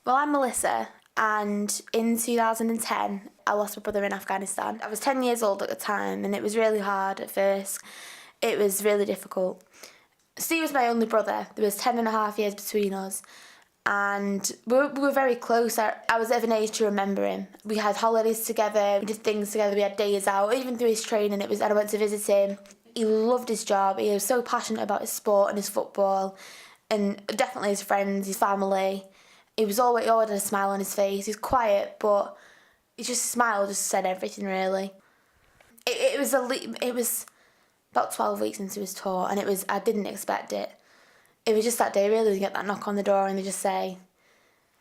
Well, I'm Melissa, and in 2010, I lost my brother in Afghanistan. I was 10 years old at the time, and it was really hard at first. It was really difficult. Steve was my only brother. There was 10 and a half years between us, and we were very close. I was of an age to remember him. We had holidays together, we did things together, we had days out, even through his training, and I went to visit him. He loved his job, he was so passionate about his sport and his football, and definitely his friends, his family. He always had a smile on his face. He's quiet, but he just smiled, just said everything really. It was about 12 weeks into his tour, and I didn't expect it. It was just that day really, we get that knock on the door and they just say,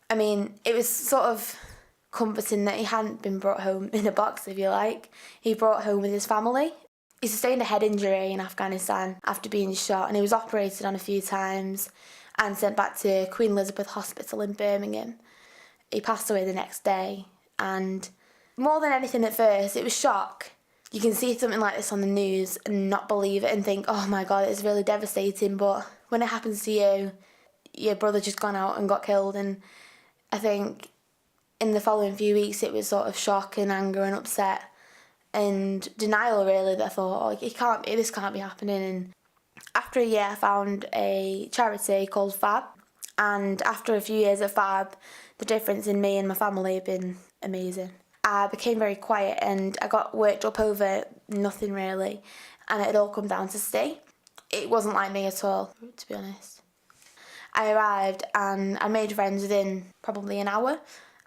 it was sort of comforting that he hadn't been brought home in a box, if you like. He brought home with his family. He sustained a head injury in Afghanistan after being shot, and he was operated on a few times and sent back to Queen Elizabeth Hospital in Birmingham. He passed away the next day, and more than anything at first, it was shock. You can see something like this on the news and not believe it and think, oh my God, it's really devastating, but when it happens to you, your brother just gone out and got killed, and I think in the following few weeks it was sort of shock and anger and upset and denial really, that I thought, this can't be happening. And after a year I found a charity called FAB, and after a few years at FAB, the difference in me and my family have been amazing. I became very quiet and I got worked up over nothing really, and it had all come down to Steve. It wasn't like me at all, to be honest. I arrived and I made friends within probably an hour,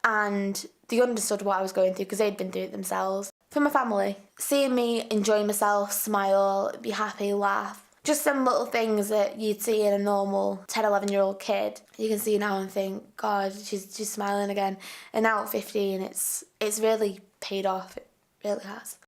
and they understood what I was going through because they'd been through it themselves. For my family, seeing me enjoy myself, smile, be happy, laugh, just some little things that you'd see in a normal 10, 11-year-old kid, you can see now and think, God, she's smiling again. And now at 15, it's really paid off, it really has.